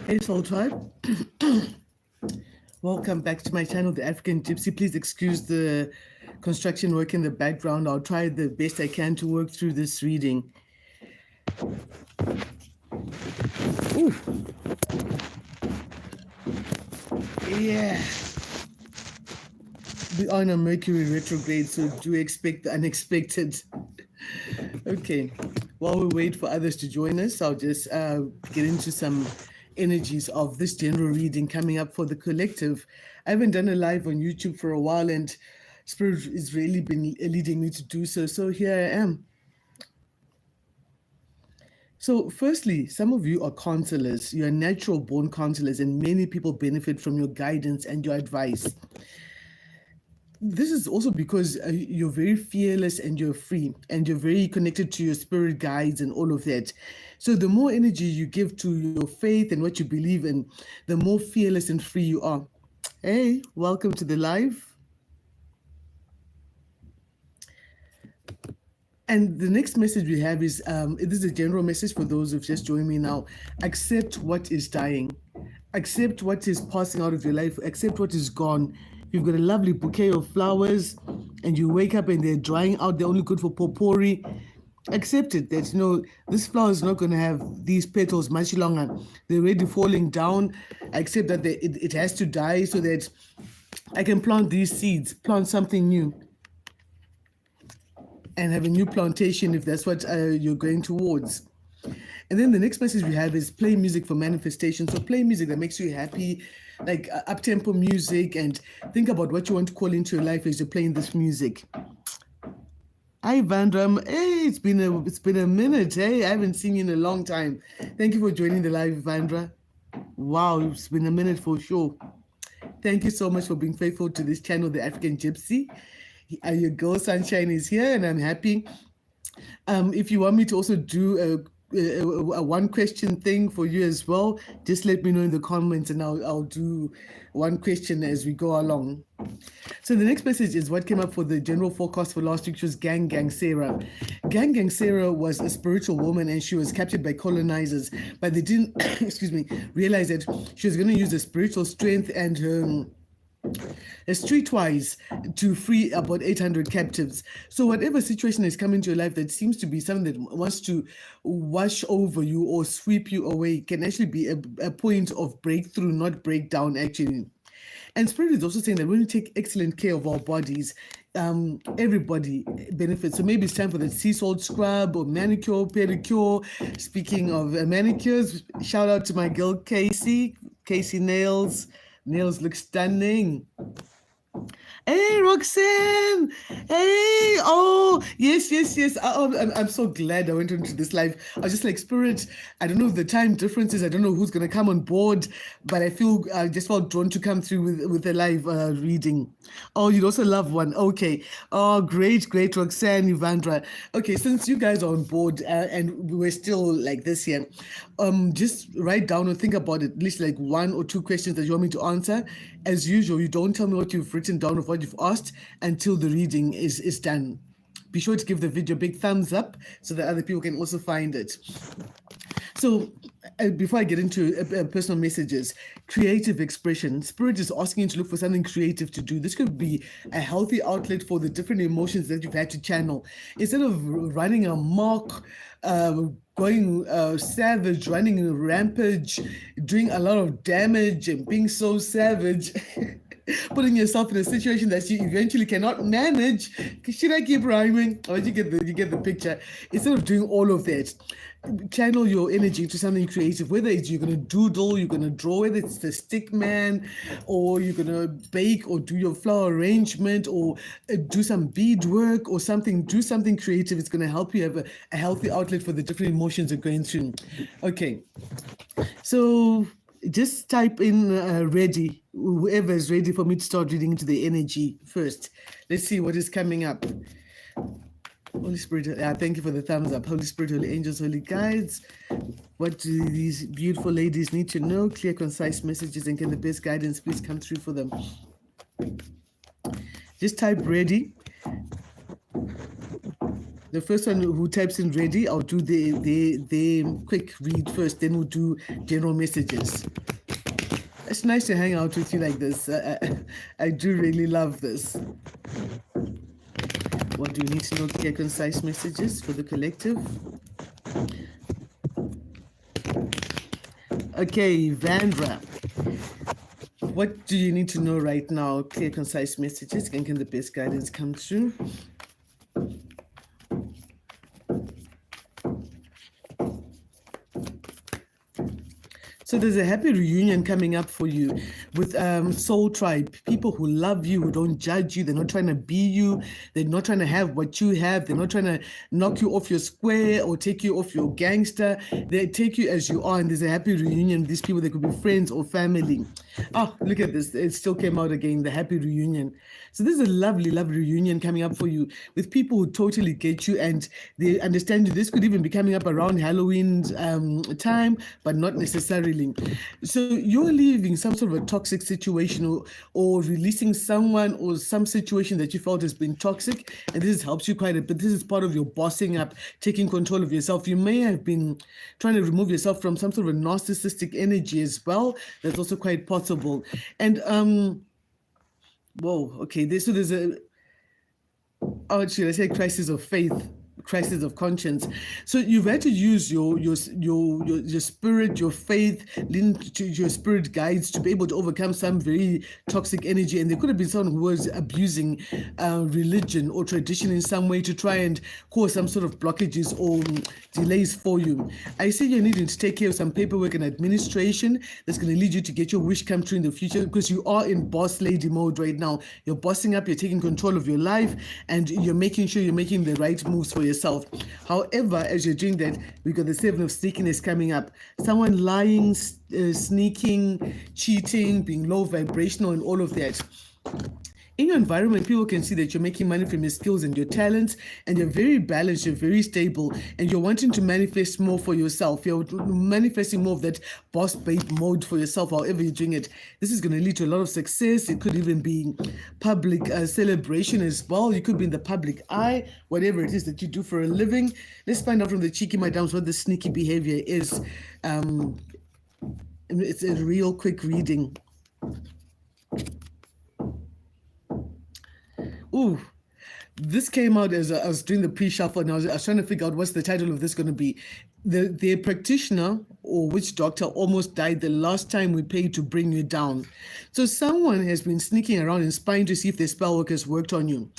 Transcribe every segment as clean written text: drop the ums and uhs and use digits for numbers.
Hey Soul Tribe, welcome back to my channel, The African Gypsy. Please excuse the construction work in the background. I'll try the best I can to work through this reading. Ooh. Yeah. We are on a Mercury retrograde, so do expect the unexpected. Okay, while we wait for others to join us, I'll just get into some energies of this general reading coming up for the collective. I haven't done a live on YouTube for a while, and Spirit has really been leading me to do so. So here I am. So, firstly, some of you are counselors. You are natural born counselors, and many people benefit from your guidance and your advice. This is also because you're very fearless and you're free and you're very connected to your spirit guides and all of that. So the more energy you give to your faith and what you believe in, the more fearless and free you are. Hey, welcome to the live. And the next message we have is, this is a general message for those who've just joined me now. Accept what is dying. Accept what is passing out of your life. Accept what is gone. You've got a lovely bouquet of flowers and you wake up and they're drying out. They're only good for potpourri. Accept it that, this flower is not going to have these petals much longer. They're already falling down. Accept that it has to die so that I can plant these seeds, plant something new, and have a new plantation if that's what you're going towards. And then the next message we have is play music for manifestation. So play music that makes you happy, like up-tempo music, and think about what you want to call into your life as you're playing this music. Hi, Vandra. Hey, it's been a minute. Hey, I haven't seen you in a long time. Thank you for joining the live, Vandra. Wow, it's been a minute for sure. Thank you so much for being faithful to this channel, The African Gypsy. Your girl Sunshine is here, and I'm happy. If you want me to also do a one question thing for you as well, just let me know in the comments and I'll do one question as we go along. So the next message is what came up for the general forecast for last week, which was Gang Sarah. Gang Sarah was a spiritual woman and she was captured by colonizers, but they didn't realize that she was going to use her spiritual strength and her streetwise to free about 800 captives. So whatever situation is coming to your life that seems to be something that wants to wash over you or sweep you away can actually be a point of breakthrough, not breakdown actually. And Spirit is also saying that when we take excellent care of our bodies, everybody benefits. So maybe it's time for the sea salt scrub or manicure, pedicure. Speaking of manicures, shout out to my girl Casey Nails. Nails look stunning. Hey, Roxan! Hey! Oh, yes. I'm so glad I went into this live. I was just like, Spirit, I don't know the time differences. I don't know who's going to come on board, but I just felt drawn to come through with a live reading. Oh, you'd also love one. Okay. Oh, great, Roxanne, Vandra. Okay, since you guys are on board and we're still like this here, just write down or think about it, at least like one or two questions that you want me to answer. As usual, you don't tell me what you've written down or what you've asked until the reading is done. Be sure to give the video a big thumbs up so that other people can also find it. So before I get into personal messages, creative expression. Spirit is asking you to look for something creative to do. This could be a healthy outlet for the different emotions that you've had to channel. Instead of running amok, going savage, running a rampage, doing a lot of damage and being so savage, putting yourself in a situation that you eventually cannot manage. Should I keep rhyming? Or you get the picture. Instead of doing all of that, channel your energy into something creative, whether it's you're going to doodle, you're going to draw, whether it's the stick man, or you're going to bake or do your flower arrangement or do some bead work or something. Do something creative. It's going to help you have a healthy outlet for the different emotions you're going through. Okay, so just type in ready, whoever is ready for me to start reading into the energy first. Let's see what is coming up. Holy Spirit, thank you for the thumbs up. Holy Spirit, holy angels, holy guides. What do these beautiful ladies need to know? Clear, concise messages, and can the best guidance please come through for them? Just type ready. The first one who types in ready, I'll do the quick read first, then we'll do general messages. It's nice to hang out with you like this. I do really love this. What do you need to know? Clear, concise messages for the collective. Okay, Vandra. What do you need to know right now? Clear, concise messages. Can the best guidance come through? So there's a happy reunion coming up for you with Soul Tribe, people who love you, who don't judge you. They're not trying to be you. They're not trying to have what you have. They're not trying to knock you off your square or take you off your gangster. They take you as you are, and there's a happy reunion with these people. They could be friends or family. Oh, look at this. It still came out again, the happy reunion. So this is a lovely, lovely reunion coming up for you with people who totally get you and they understand you. This could even be coming up around Halloween time, but not necessarily. So you're leaving some sort of a toxic situation or releasing someone or some situation that you felt has been toxic, and this helps you quite a bit. This is part of your bossing up, taking control of yourself. You may have been trying to remove yourself from some sort of a narcissistic energy as well. That's also quite possible. And whoa, okay, there's a, oh, should I say crisis of faith, crisis of conscience. So you've had to use your spirit, your faith, linked to your spirit guides to be able to overcome some very toxic energy. And there could have been someone who was abusing religion or tradition in some way to try and cause some sort of blockages or delays for you. I see you're needing to take care of some paperwork and administration that's going to lead you to get your wish come true in the future, because you are in boss lady mode right now. You're bossing up, you're taking control of your life, and you're making sure you're making the right moves for yourself. However, as you're doing that, we've got the 7 of sneakiness coming up. Someone lying, sneaking, cheating, being low vibrational, and all of that. In your environment, people can see that you're making money from your skills and your talents, and you're very balanced, you're very stable, and you're wanting to manifest more for yourself. You're manifesting more of that boss babe mode for yourself, however you're doing it. This is going to lead to a lot of success. It could even be public celebration as well. You could be in the public eye, whatever it is that you do for a living. Let's find out from the cheeky madams what the sneaky behavior is. It's a real quick reading. Ooh, this came out as I was doing the pre-shuffle, and I was trying to figure out what's the title of this going to be. The practitioner or witch doctor almost died the last time we paid to bring you down. So someone has been sneaking around and spying to see if their spell work has worked on you.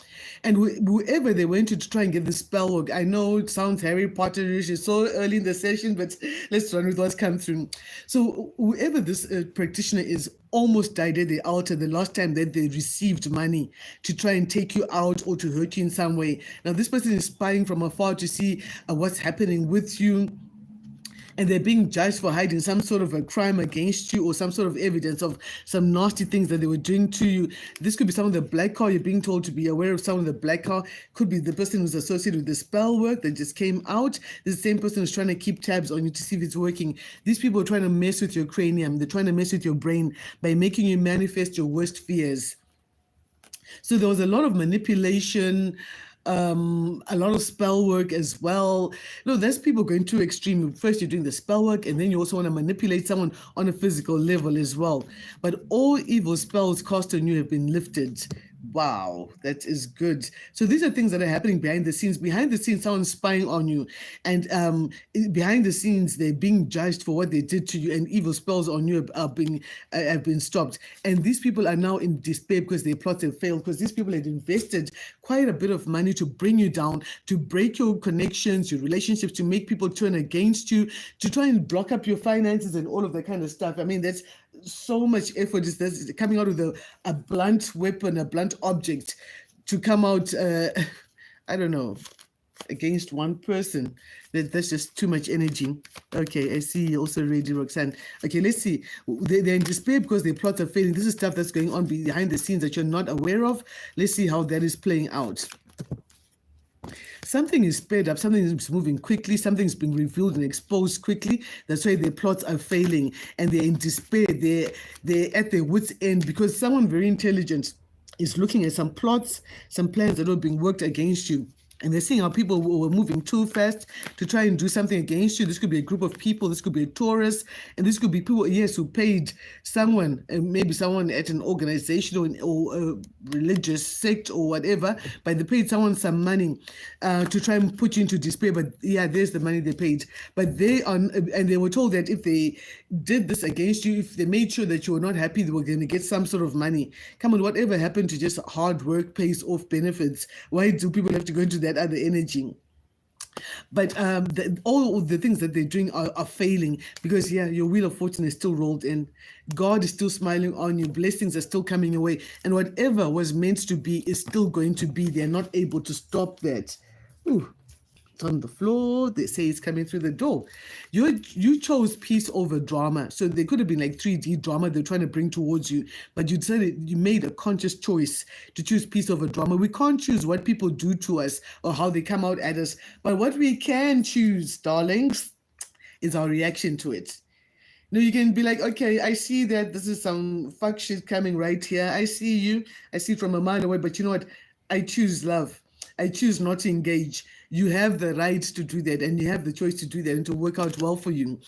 And whoever they went to try and get the spell work, I know it sounds Harry Potterish, it's so early in the session, but let's run with what's come through. So whoever this practitioner is almost died at the altar the last time that they received money to try and take you out or to hurt you in some way. Now this person is spying from afar to see what's happening with you, and they're being judged for hiding some sort of a crime against you or some sort of evidence of some nasty things that they were doing to you. This could be some of the black car. You're being told to be aware of some of the black car. Could be the person who's associated with the spell work that just came out. This is the same person who's trying to keep tabs on you to see if it's working. These people are trying to mess with your cranium. They're trying to mess with your brain by making you manifest your worst fears. So there was a lot of manipulation, a lot of spell work as well. No, there's people going too extreme. First you're doing the spell work, and then you also want to manipulate someone on a physical level as well. But all evil spells cast on you have been lifted. Wow, that is good. So these are things that are happening behind the scenes. Behind the scenes, someone's spying on you, and behind the scenes, they're being judged for what they did to you, and evil spells on you have been stopped. And these people are now in despair because their plots have failed, because these people had invested quite a bit of money to bring you down, to break your connections, your relationships, to make people turn against you, to try and block up your finances and all of that kind of stuff. I mean, that's so much effort is coming out with a blunt weapon, a blunt object to come out, I don't know, against one person. That's just too much energy. Okay, I see you also ready, Roxanne. Okay, let's see. They're in despair because their plots are failing. This is stuff that's going on behind the scenes that you're not aware of. Let's see how that is playing out. Something is sped up, something is moving quickly, something's being revealed and exposed quickly. That's why their plots are failing and they're in despair. They're at their wits' end because someone very intelligent is looking at some plots, some plans that are being worked against you. And they're seeing how people were moving too fast to try and do something against you. This could be a group of people. This could be a tourist. And this could be people, yes, who paid someone, maybe someone at an organization or a religious sect or whatever, but they paid someone some money to try and put you into despair. But yeah, there's the money they paid. But and they were told that if they did this against you, if they made sure that you were not happy, they were going to get some sort of money. Come on, whatever happened to just hard work pays off benefits? Why do people have to go into that other energy? But all of the things that they're doing are failing because, yeah, your wheel of fortune is still rolled in. God is still smiling on you. Blessings are still coming away. And whatever was meant to be is still going to be. They're not able to stop that. Ooh. On the floor, they say it's coming through the door. You chose peace over drama. So they could have been like 3D drama they're trying to bring towards you, but you decided, you made a conscious choice to choose peace over drama. We can't choose what people do to us or how they come out at us, but what we can choose, darlings, is our reaction to it. No, you can be like, okay, I see that this is some fuck shit coming right here. I see you. I see from a mile away, but you know what? I choose love. I choose not to engage. You have the right to do that, and you have the choice to do that and to work out well for you.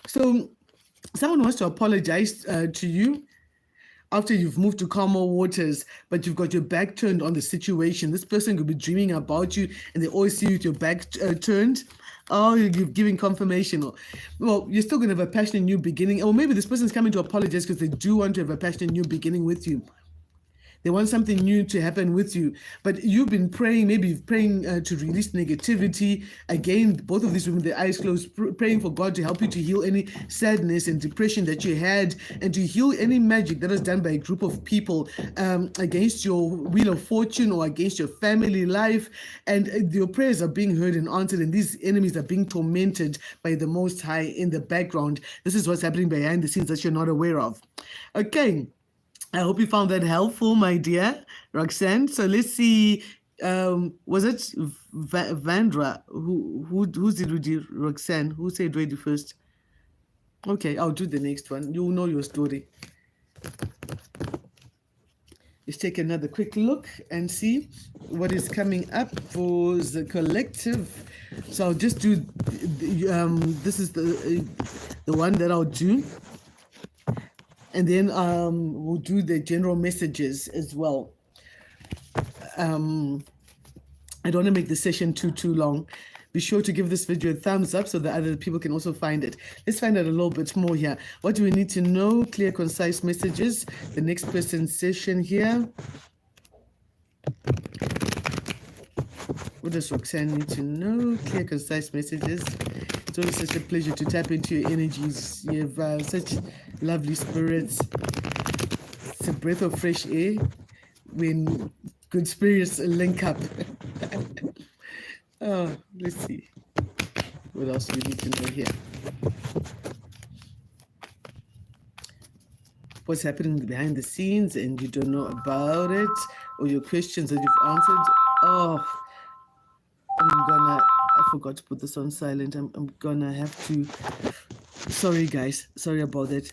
So someone wants to apologize to you after you've moved to calmer waters, but you've got your back turned on the situation. This person could be dreaming about you, and they always see you with your back turned. Oh, you're giving confirmation. Well, you're still going to have a passionate new beginning. Or maybe this person's coming to apologize because they do want to have a passionate new beginning with you. They want something new to happen with you. But you've been praying, maybe praying to release negativity. Again, both of these with the eyes closed, praying for God to help you to heal any sadness and depression that you had, and to heal any magic that was done by a group of people against your wheel of fortune or against your family life. And your prayers are being heard and answered, and these enemies are being tormented by the Most High in the background. This is what's happening behind the scenes that you're not aware of. Okay. I hope you found that helpful, my dear Roxanne. So let's see. Was it Vandra? Who did we do? Roxanne? Who said ready first? Okay, I'll do the next one. You'll know your story. Let's take another quick look and see what is coming up for the collective. So I'll just do. This is the one that I'll do. And then we'll do the general messages as well. I don't want to make the session too long. Be sure to give this video a thumbs up so that other people can also find it. Let's find out a little bit more here. What do we need to know? Clear, concise messages. The next person's session here. What does Roxanne need to know? Clear, concise messages. It's always such a pleasure to tap into your energies. You have such lovely spirits. It's a breath of fresh air when good spirits link up. Oh, let's see. What else do we need to know here? What's happening behind the scenes and you don't know about it, or your questions that you've answered. Oh, I forgot to put this on silent. I'm gonna have to, sorry guys, sorry about that.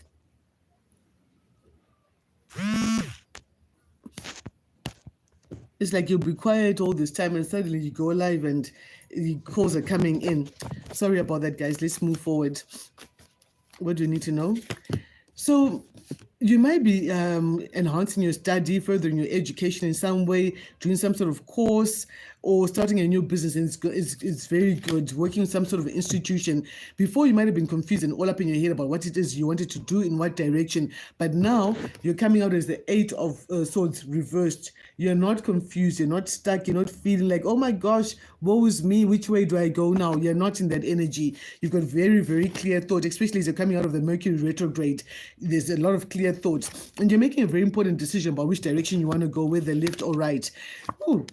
It's like you'll be quiet all this time and suddenly you go live and the calls are coming in. Sorry about that, guys. Let's move forward. What do you need to know? So you might be enhancing your study, furthering your education in some way, doing some sort of course, or starting a new business, and it's very good. Working with some sort of institution. Before, you might have been confused and all up in your head about what it is you wanted to do, in what direction. But now you're coming out as the Eight of Swords reversed. You're not confused. You're not stuck. You're not feeling like, oh my gosh, woe is me. Which way do I go now? You're not in that energy. You've got very, very clear thought, especially as you're coming out of the Mercury retrograde. There's a lot of clear thoughts, and you're making a very important decision about which direction you want to go, whether left or right. Ooh.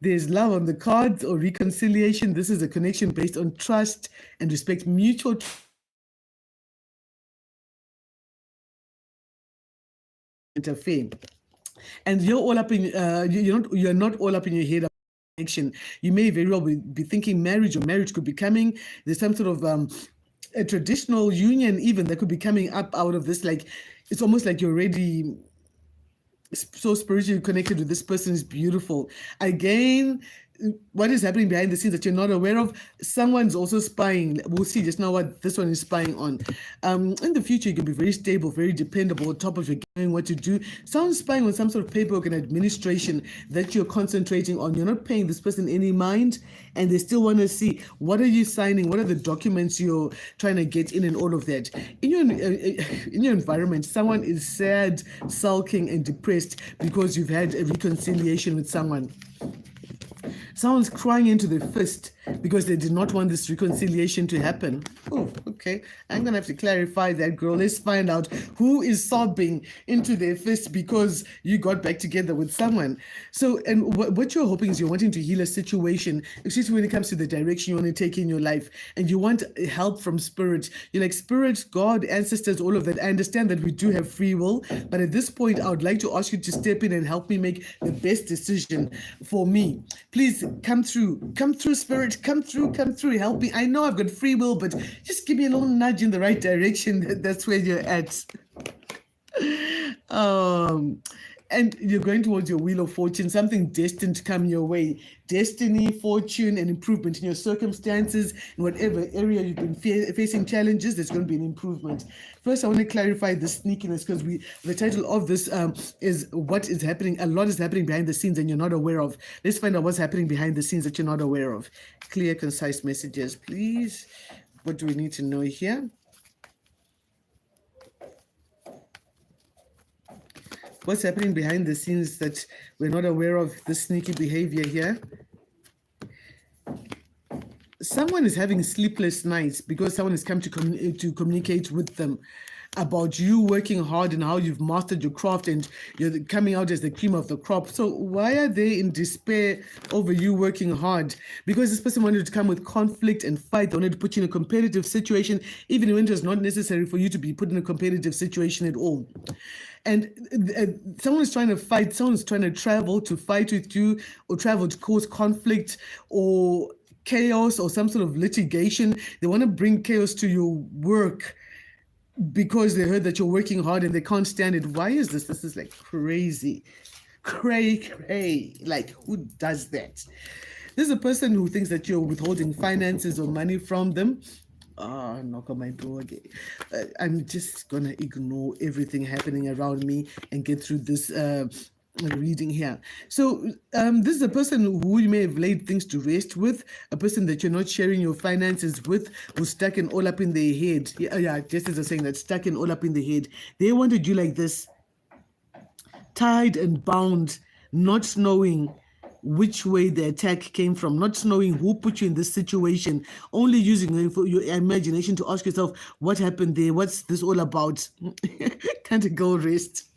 There's love on the cards, or reconciliation. This is a connection based on trust and respect, mutual interfere. And you're all up in you're not all up in your head. Connection. You may very well be thinking marriage, or marriage could be coming. There's some sort of a traditional union even that could be coming up out of this. Like, it's almost like you're already so spiritually connected with this person. Is beautiful. Again, what is happening behind the scenes that you're not aware of. Someone's also spying. We'll see just now what this one is spying on. In the future, you can be very stable, very dependable, on top of your game, what to do. Someone's spying on some sort of paperwork and administration that you're concentrating on. You're not paying this person any mind, and they still want to see what are you signing, what are the documents you're trying to get in, and all of that. In your environment, someone is sad, sulking, and depressed because you've had a reconciliation with someone. Someone's crying into their fist because they did not want this reconciliation to happen. Oh, okay. I'm going to have to clarify that, girl. Let's find out who is sobbing into their fist because you got back together with someone. So, and what you're hoping is you're wanting to heal a situation, especially when it comes to the direction you want to take in your life, and you want help from spirit. You're like, spirit, God, ancestors, all of that. I understand that we do have free will, but at this point, I would like to ask you to step in and help me make the best decision for me. Please come through, spirit, come through, help me. I know I've got free will, but just give me a little nudge in the right direction. That's where you're at. And you're going towards your wheel of fortune, something destined to come your way. Destiny, fortune, and improvement in your circumstances, in whatever area you've been facing challenges, there's going to be an improvement. First, I want to clarify the sneakiness, because the title of this is what is happening. A lot is happening behind the scenes and you're not aware of. Let's find out what's happening behind the scenes that you're not aware of. Clear, concise messages, please. What do we need to know here? What's happening behind the scenes that we're not aware of, the sneaky behavior here? Someone is having sleepless nights because someone has come to communicate with them about you working hard and how you've mastered your craft and you're coming out as the cream of the crop. So why are they in despair over you working hard? Because this person wanted to come with conflict and fight. They wanted to put you in a competitive situation, even when it was not necessary for you to be put in a competitive situation at all. And someone is trying to fight, someone is trying to travel to fight with you, or travel to cause conflict or chaos or some sort of litigation. They want to bring chaos to your work because they heard that you're working hard and they can't stand it. Why is this? This is like crazy. Cray. Like, who does that? This is a person who thinks that you're withholding finances or money from them. Knock on my door again. I'm just gonna ignore everything happening around me and get through this reading here. So this is a person who you may have laid things to rest with, a person that you're not sharing your finances with, who's stuck and all up in their head. Yeah, just as I'm saying that, stuck and all up in the head. They wanted you like this, tied and bound, not knowing which way the attack came from, not knowing who put you in this situation, only using your imagination to ask yourself, what happened there? What's this all about? Can't a girl rest?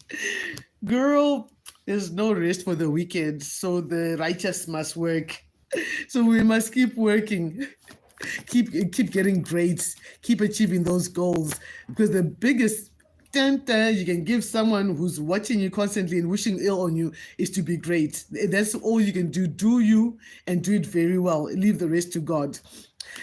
Girl, there's no rest for the wicked, so the righteous must work. So we must keep working. Keep getting grades, keep achieving those goals, because the biggest you can give someone who's watching you constantly and wishing ill on you is to be great. That's all you can do. Do you, and do it very well. Leave the rest to God.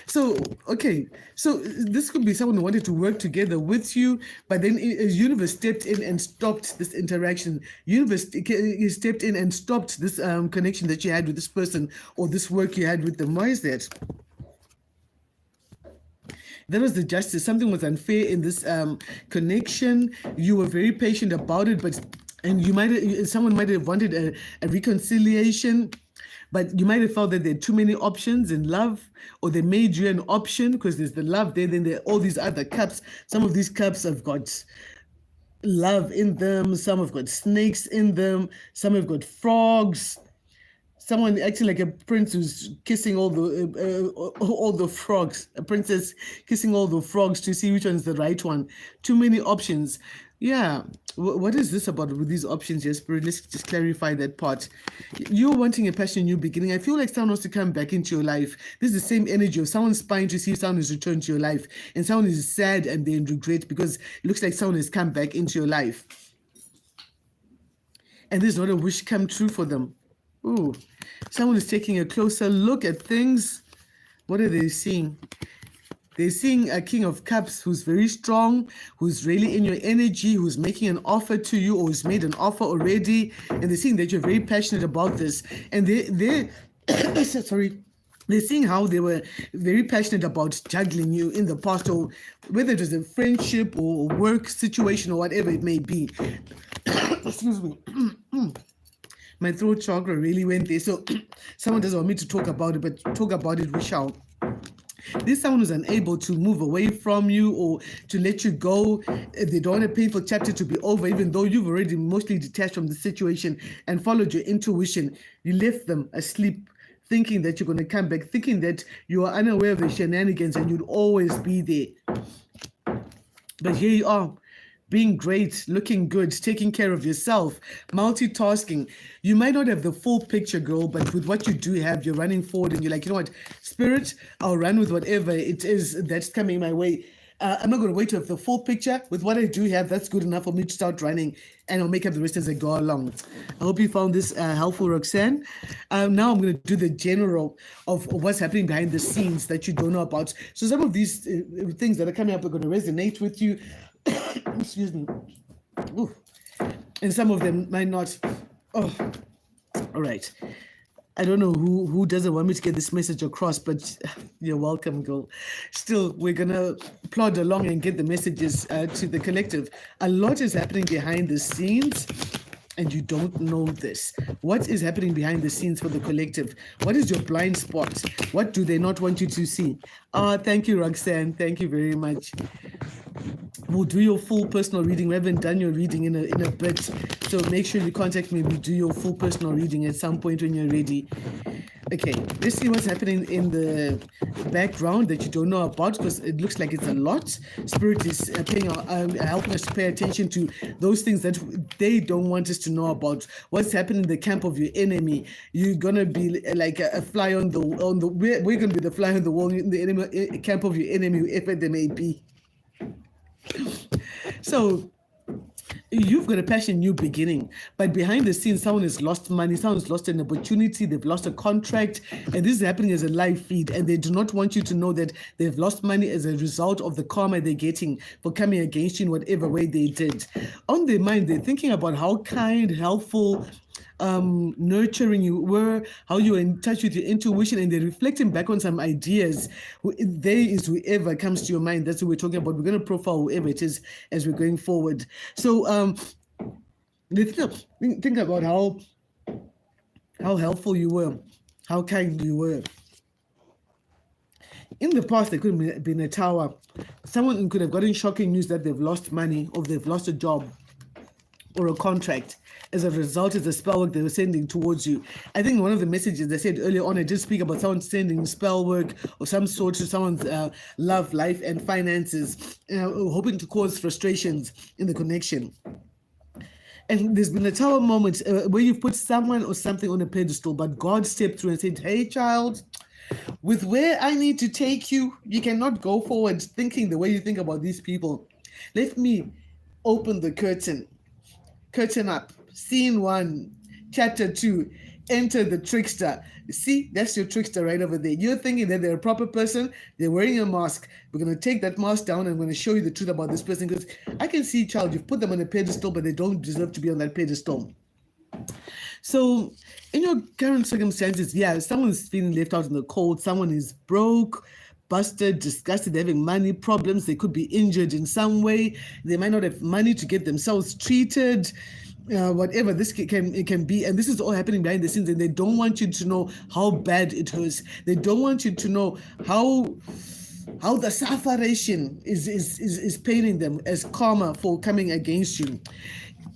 So, okay, so this could be someone who wanted to work together with you, but then universe stepped in and stopped this interaction. Universe stepped in and stopped this connection that you had with this person, or this work you had with them. Why is that? That was the justice. Something was unfair in this connection. You were very patient about it, and someone might have wanted a reconciliation, but you might have felt that there are too many options in love, or they made you an option because there's the love there. Then there are all these other cups. Some of these cups have got love in them. Some have got snakes in them. Some have got frogs. Someone acting like a prince who's kissing all the frogs. A princess kissing all the frogs to see which one is the right one. Too many options. Yeah. What is this about with these options, yes, Spirit? Let's just clarify that part. You're wanting a passion new beginning. I feel like someone wants to come back into your life. This is the same energy of someone spying to see if someone has returned to your life. And someone is sad and they're in regret because it looks like someone has come back into your life. And there's not a wish come true for them. Ooh, someone is taking a closer look at things. What are they seeing? They're seeing a King of Cups who's very strong, who's really in your energy, who's making an offer to you, or who's made an offer already. And they're seeing that you're very passionate about this. And sorry, they're seeing how they were very passionate about juggling you in the past, or whether it was a friendship or work situation or whatever it may be. Excuse me. My throat chakra really went there. So someone doesn't want me to talk about it, but talk about it we shall. This someone who's unable to move away from you or to let you go. They don't want a painful chapter to be over, even though you've already mostly detached from the situation and followed your intuition. You left them asleep, thinking that you're going to come back, thinking that you are unaware of the shenanigans and you'd always be there. But here you are, being great, looking good, taking care of yourself, multitasking. You might not have the full picture, girl, but with what you do have, you're running forward and you're like, you know what, Spirit, I'll run with whatever it is that's coming my way. I'm not going to wait to have the full picture. With what I do have, that's good enough for me to start running, and I'll make up the rest as I go along. I hope you found this helpful, Roxanne. Now I'm going to do the general of what's happening behind the scenes that you don't know about. So some of these things that are coming up are going to resonate with you. Excuse me. Ooh. And some of them might not. Oh, all right. I don't know who doesn't want me to get this message across, but you're welcome, girl. Still, we're going to plod along and get the messages to the collective. A lot is happening behind the scenes, and you don't know this. What is happening behind the scenes for the collective? What is your blind spot? What do they not want you to see? Thank you, Roxanne. Thank you very much. We'll do your full personal reading. We haven't done your reading in a bit, so make sure you contact me. We do your full personal reading at some point when you're ready. Okay, let's see what's happening in the background that you don't know about, because it looks like it's a lot. Spirit is helping us to pay attention to those things that they don't want us to know about. What's happening in the camp of your enemy? You're gonna be like a fly on the we're gonna be the fly on the wall in the enemy camp of your enemy, whoever they may be. So you've got a passion, new beginning, but behind the scenes, someone has lost money, someone's lost an opportunity, they've lost a contract, and this is happening as a live feed, and they do not want you to know that they've lost money as a result of the karma they're getting for coming against you in whatever way they did. On their mind, they're thinking about how kind, helpful, nurturing you were, how you were in touch with your intuition, and they're reflecting back on some ideas. They is whoever comes to your mind. That's what we're talking about. We're going to profile whoever it is as we're going forward. So they think about how helpful you were, how kind you were. In the past, there could have been a tower. Someone could have gotten shocking news that they've lost money or they've lost a job or a contract as a result of the spell work they were sending towards you. I think one of the messages they said earlier on, I did speak about someone sending spell work of some sort to someone's love life and finances, hoping to cause frustrations in the connection. And there's been a tower moment where you've put someone or something on a pedestal, but God stepped through and said, hey, child, with where I need to take you, you cannot go forward thinking the way you think about these people. Let me open the curtain. Curtain up. Scene 1, chapter 2. Enter the trickster. See, that's your trickster right over there. You're thinking that they're a proper person. They're wearing a mask. We're going to take that mask down and I'm going to show you the truth about this person, because I can see, child, you've put them on a pedestal, but they don't deserve to be on that pedestal. So in your current circumstances, yeah, someone's feeling left out in the cold. Someone is broke, busted, disgusted, having money problems. They could be injured in some way. They might not have money to get themselves treated. Whatever this can be, and this is all happening behind the scenes, and they don't want you to know how bad it hurts. They don't want you to know how the separation is paining them as karma for coming against you.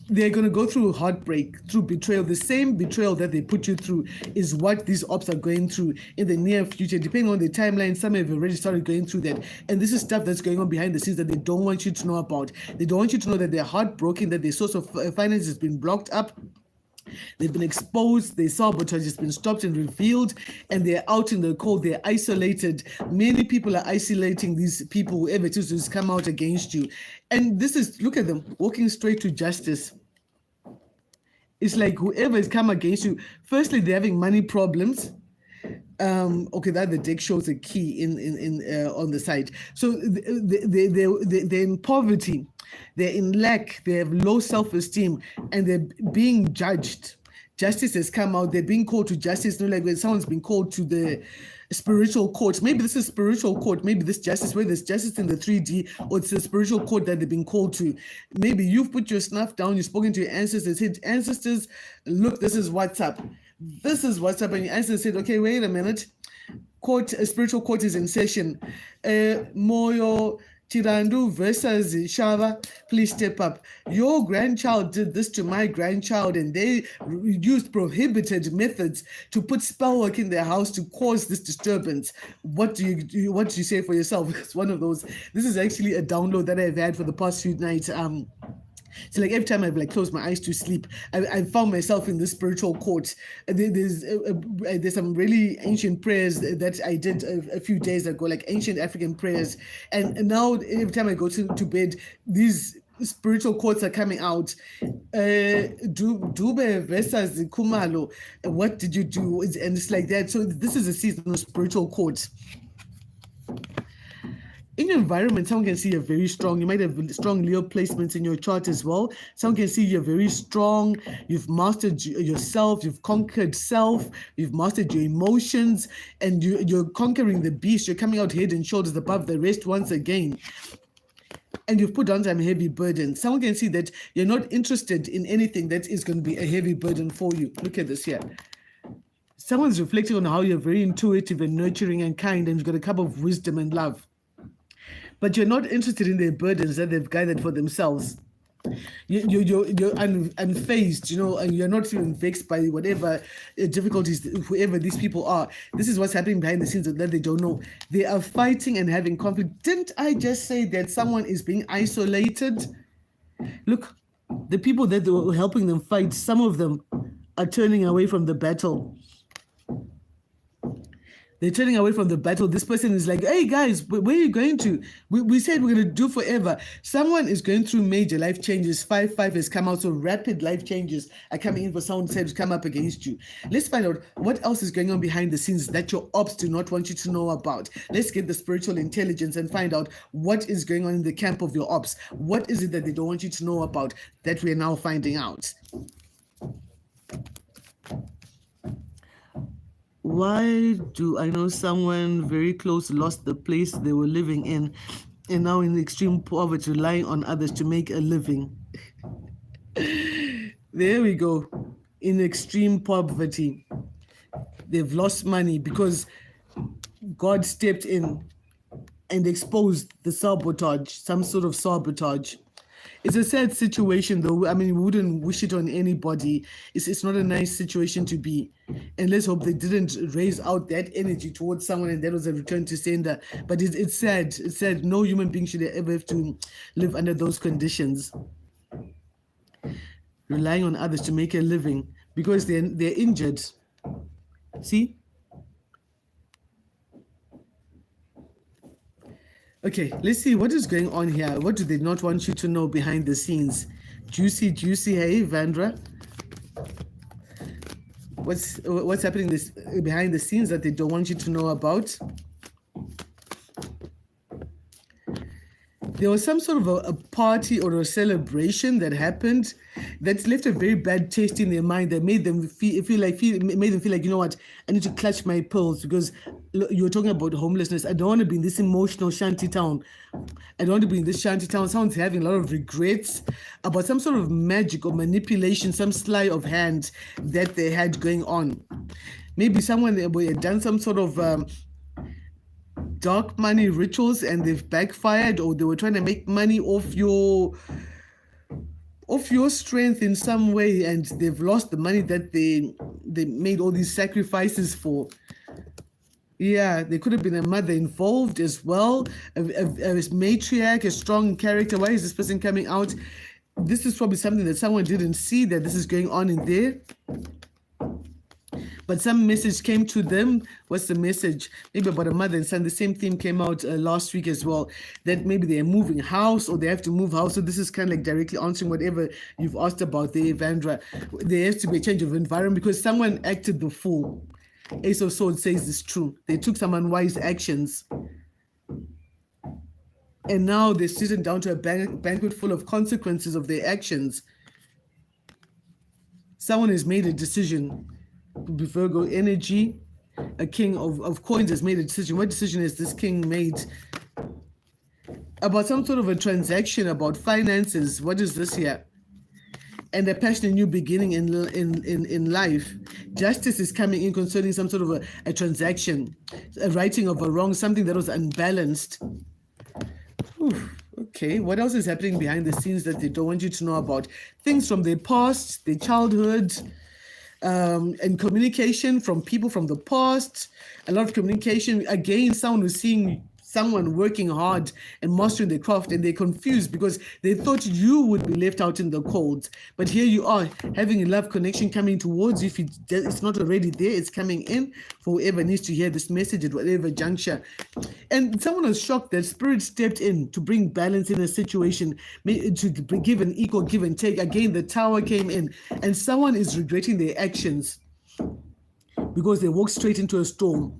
They're going to go through heartbreak, through betrayal. The same betrayal that they put you through is what these ops are going through in the near future. Depending on the timeline, some have already started going through that. And this is stuff that's going on behind the scenes that they don't want you to know about. They don't want you to know that they're heartbroken, that their source of finance has been blocked up. They've been exposed, their sabotage has been stopped and revealed, and they're out in the cold, they're isolated. Many people are isolating these people, whoever it is who's come out against you. And this is, look at them, walking straight to justice. It's like whoever has come against you, firstly, they're having money problems. Okay, that the deck shows a key in on the side. So they're in poverty, they're in lack, they have low self-esteem, and they're being judged. Justice has come out. They're being called to justice. Like when someone's been called to the spiritual court. Maybe this is spiritual court. Maybe this justice, where there's justice in the 3D, or it's the spiritual court that they've been called to. Maybe you've put your snuff down. You've spoken to your ancestors. Said, ancestors, look, this is what's up. This is what's up. And your ancestors said, okay, wait a minute. Court, a spiritual court is in session. Moyo Tirandu versus Shava, please step up. Your grandchild did this to my grandchild, and they used prohibited methods to put spell work in their house to cause this disturbance. What do you say for yourself? It's one of those. This is actually a download that I've had for the past few nights. So like every time I've like closed my eyes to sleep, I found myself in this spiritual court. There's some really ancient prayers that I did a few days ago, like ancient African prayers. And now every time I go to bed, these spiritual courts are coming out. Dube versus Kumalo, what did you do? And it's like that. So this is a season of spiritual courts. In your environment, someone can see you're very strong. You might have strong Leo placements in your chart as well. Someone can see you're very strong. You've mastered yourself. You've conquered self. You've mastered your emotions. And you're conquering the beast. You're coming out head and shoulders above the rest once again. And you've put down some heavy burden. Someone can see that you're not interested in anything that is going to be a heavy burden for you. Look at this here. Someone's reflecting on how you're very intuitive and nurturing and kind, and you've got a cup of wisdom and love. But you're not interested in their burdens that they've gathered for themselves. You're unfazed, and you're not even vexed by whatever difficulties, whoever these people are. This is what's happening behind the scenes that they don't know. They are fighting and having conflict. Didn't I just say that someone is being isolated? Look, the people that were helping them fight, some of them are turning away from the battle. They're turning away from the battle. This person is like, hey guys, where are you going to? We said we're going to do forever. Someone is going through major life changes. 5-5 has come out, so rapid life changes are coming in for someone to come up against you. Let's find out what else is going on behind the scenes that your ops do not want you to know about. Let's get the spiritual intelligence and find out what is going on in the camp of your ops. What is it that they don't want you to know about that we are now finding out? Why do I know someone very close lost the place they were living in and now in extreme poverty, relying on others to make a living? There we go. In extreme poverty. They've lost money because God stepped in and exposed the sabotage, some sort of sabotage. It's a sad situation, though. I mean, we wouldn't wish it on anybody. It's not a nice situation to be. And let's hope they didn't raise out that energy towards someone and that was a return to sender. But it's sad. It's sad. No human being should ever have to live under those conditions. Relying on others to make a living because they're injured. See? Okay, let's see what is going on here. What do they not want you to know behind the scenes? Juicy, hey, Vandra. What's happening behind the scenes that they don't want you to know about? There was some sort of a party or a celebration that happened that left a very bad taste in their mind that made them feel like, you know what, I need to clutch my pearls because you're talking about homelessness. I don't want to be in this emotional shanty town. I don't want to be in this shanty town. Someone's having a lot of regrets about some sort of magic or manipulation, some sleight of hand that they had going on. Maybe someone had done some sort of dark money rituals and they've backfired, or they were trying to make money off your strength in some way and they've lost the money that they made all these sacrifices for. Yeah, there could have been a mother involved as well, a matriarch, a strong character. Why is this person coming out? This is probably something that someone didn't see, that this is going on in there. But some message came to them. What's the message? Maybe about a mother and son. The same theme came out last week as well, that maybe they're moving house or they have to move house. So this is kind of like directly answering whatever you've asked about there, Vandra. There has to be a change of environment because someone acted the fool. Ace of Swords says it's true. They took some unwise actions. And now they're sitting down to a banquet full of consequences of their actions. Someone has made a decision. Virgo energy. A king of coins has made a decision. What decision has this king made? About some sort of a transaction, about finances. What is this here? And a passionate new beginning in life. Justice is coming in concerning some sort of a transaction, a righting of a wrong, something that was unbalanced. Okay, what else is happening behind the scenes that they don't want you to know about? Things from their past, their childhood, and communication from people from the past. A lot of communication. Again, someone who's seeing someone working hard and mastering their craft, and they're confused because they thought you would be left out in the cold. But here you are, having a love connection coming towards you. If it's not already there, it's coming in for whoever needs to hear this message at whatever juncture. And someone was shocked that Spirit stepped in to bring balance in a situation, to give an equal give and take. Again, the Tower came in, and someone is regretting their actions because they walked straight into a storm.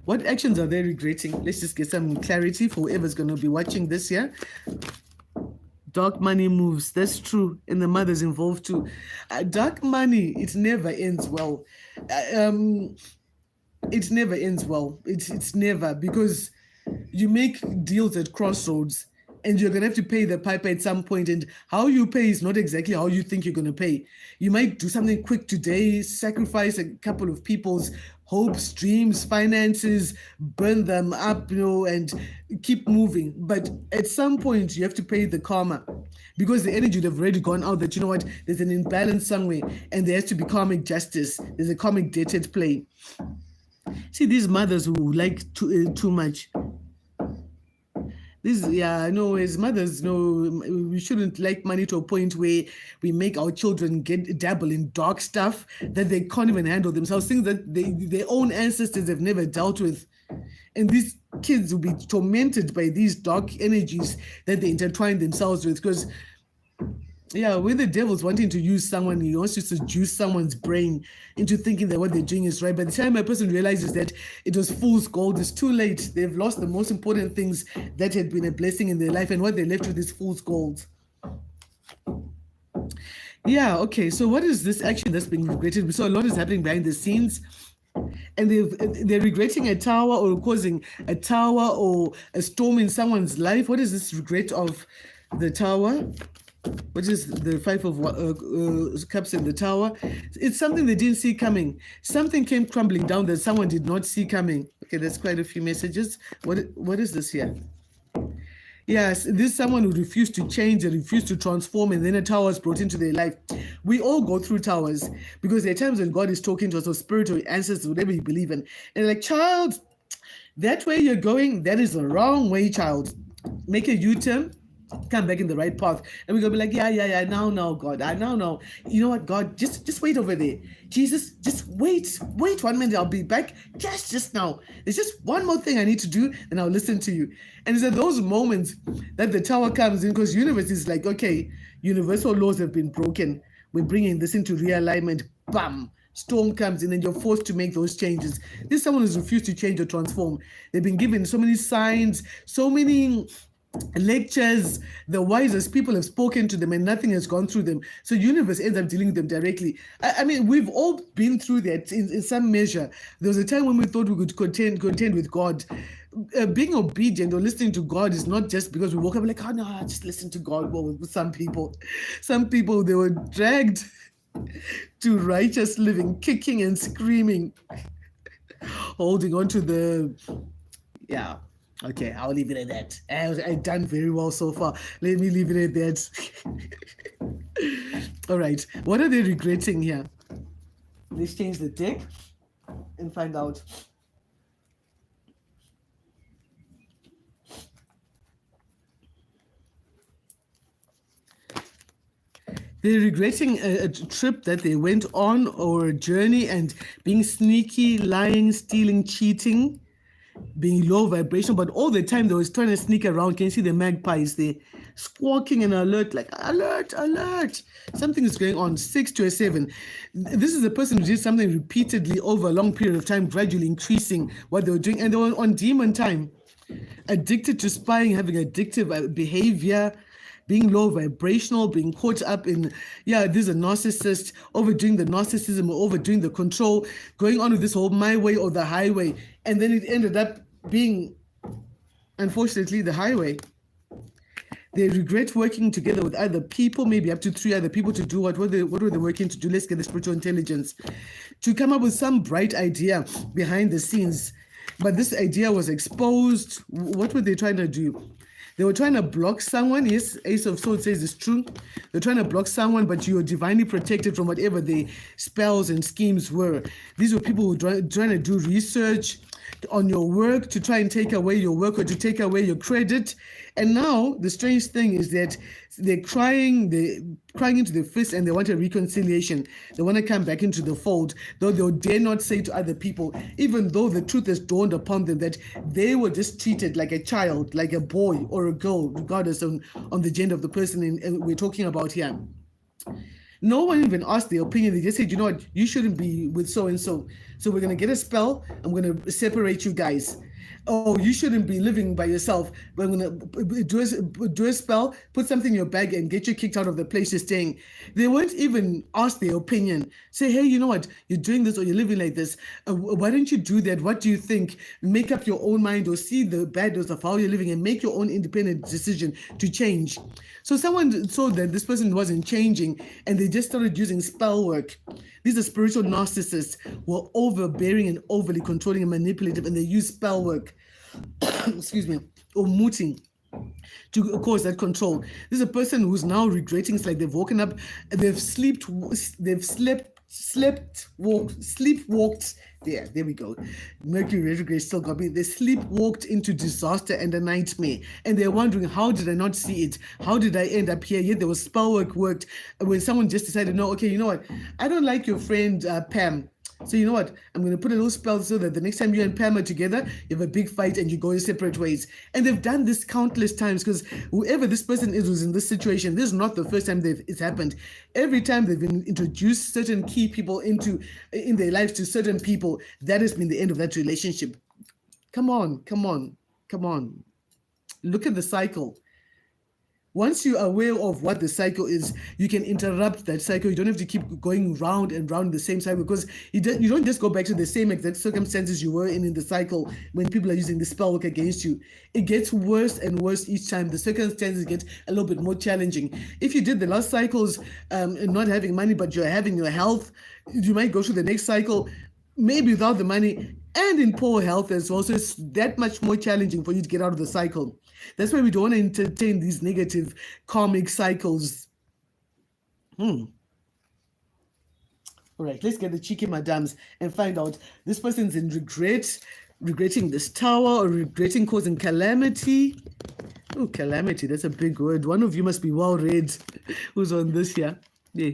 What actions are they regretting? Let's just get some clarity for whoever's going to be watching this here. Dark money moves. That's true. And the mother's involved too. Dark money, it never ends well. It never ends well. It's never, because you make deals at crossroads and you're going to have to pay the piper at some point. And how you pay is not exactly how you think you're going to pay. You might do something quick today, sacrifice a couple of people's hopes, dreams, finances, burn them up, and keep moving. But at some point, you have to pay the karma, because the energy would have already gone out that, there's an imbalance somewhere and there has to be karmic justice. There's a karmic debt at play. See, these mothers who like too much. As mothers, we shouldn't like money to a point where we make our children dabble in dark stuff that they can't even handle themselves, things that their own ancestors have never dealt with. And these kids will be tormented by these dark energies that they intertwine themselves with, because when the devil's wanting to use someone, he wants to seduce someone's brain into thinking that what they're doing is right. By the time a person realizes that it was fool's gold, it's too late. They've lost the most important things that had been a blessing in their life, and what they're left with is fool's gold. So what is this action that's being regretted? We saw a lot is happening behind the scenes, and they're regretting a tower or causing a tower or a storm in someone's life. What is this regret of the Tower? What is the Five of Cups in the Tower? It's something they didn't see coming. Something came crumbling down that someone did not see coming. Okay, there's quite a few messages. What is this here? Yes, this is someone who refused to change and refused to transform, and then a tower is brought into their life. We all go through towers, because there are times when God is talking to us, or spirit or ancestors, whatever you believe in, and they're like, child, that way you're going, that is the wrong way, child. Make a U-turn, come back in the right path. And we're gonna be like, now, God, I now know. You know what, God, just wait over there. Jesus, just wait 1 minute, I'll be back just now. There's just one more thing I need to do, and I'll listen to you. And it's at those moments that the tower comes in, because universe is like, okay, universal laws have been broken. We're bringing this into realignment. Bam! Storm comes in, and you're forced to make those changes. This is someone who's refused to change or transform. They've been given so many signs, so many lectures, the wisest people have spoken to them, and nothing has gone through them. So universe ends up dealing with them directly. I mean, we've all been through that in some measure. There was a time when we thought we could contend with God. Being obedient or listening to God is not just because we woke up like, oh no, just listen to God. Well, with some people, they were dragged to righteous living, kicking and screaming, holding on to the okay, I'll leave it at that. I've done very well so far. Let me leave it at that. All right. What are they regretting here? Let's change the deck and find out. They're regretting a trip that they went on, or a journey, and being sneaky, lying, stealing, cheating, being low vibration, but all the time they was trying to sneak around. Can you see the magpies there squawking and alert, like alert, something is going on. 6 to a 7. This is a person who did something repeatedly over a long period of time, gradually increasing what they were doing, and they were on demon time, addicted to spying, having addictive behavior, being low vibrational, being caught up in, there's a narcissist, overdoing the narcissism or overdoing the control, going on with this whole my way or the highway. And then it ended up being, unfortunately, the highway. They regret working together with other people, maybe up to 3 other people to do what were they working to do? Let's get the spiritual intelligence to come up with some bright idea behind the scenes. But this idea was exposed. What were they trying to do? They were trying to block someone. Yes, Ace of Swords says it's true. They're trying to block someone, but you're divinely protected from whatever the spells and schemes were. These were people who were trying to do research on your work to try and take away your work or to take away your credit. And now the strange thing is that they're crying into the fist, and they want a reconciliation. They want to come back into the fold, though they dare not say to other people, even though the truth has dawned upon them that they were just treated like a child, like a boy or a girl, regardless on the gender of the person we're talking about here. No one even asked their opinion. They just said, you know what, you shouldn't be with so-and-so. So we're going to get a spell. I'm going to separate you guys. Oh, you shouldn't be living by yourself. We're going to do a spell, put something in your bag and get you kicked out of the place you're staying. They weren't even asked their opinion. Say, hey, you know what, you're doing this or you're living like this. Why don't you do that? What do you think? Make up your own mind or see the badness of how you're living and make your own independent decision to change. So someone saw that this person wasn't changing and they just started using spell work. These are spiritual narcissists who are overbearing and overly controlling and manipulative, and they use spell work, excuse me, or mooting to cause that control. This is a person who's now regretting. It's like they've woken up, they've sleepwalked. There we go. Mercury retrograde still got me. They sleepwalked into disaster and a nightmare. And they're wondering, how did I not see it? How did I end up here? Yet there was spell work worked when someone just decided, no, okay, you know what? I don't like your friend Pam. So you know what? I'm going to put a little spell so that the next time you and Pam are together, you have a big fight and you go your separate ways. And they've done this countless times, because whoever this person is who's in this situation, this is not the first time it's happened. Every time they've been introduced certain key people in their lives to certain people, that has been the end of that relationship. Come on. Look at the cycle. Once you're aware of what the cycle is, you can interrupt that cycle. You don't have to keep going round and round the same cycle, because you don't just go back to the same exact circumstances you were in the cycle when people are using the spell work against you. It gets worse and worse each time. The circumstances get a little bit more challenging. If you did the last cycles not having money, but you're having your health, you might go through the next cycle, maybe without the money and in poor health as well. So it's that much more challenging for you to get out of the cycle. That's why we don't want to entertain these negative karmic cycles. All right, let's get the cheeky madams and find out this person's in regretting this tower, or regretting causing calamity. Oh, calamity, that's a big word. One of you must be well read who's on this here. Yeah.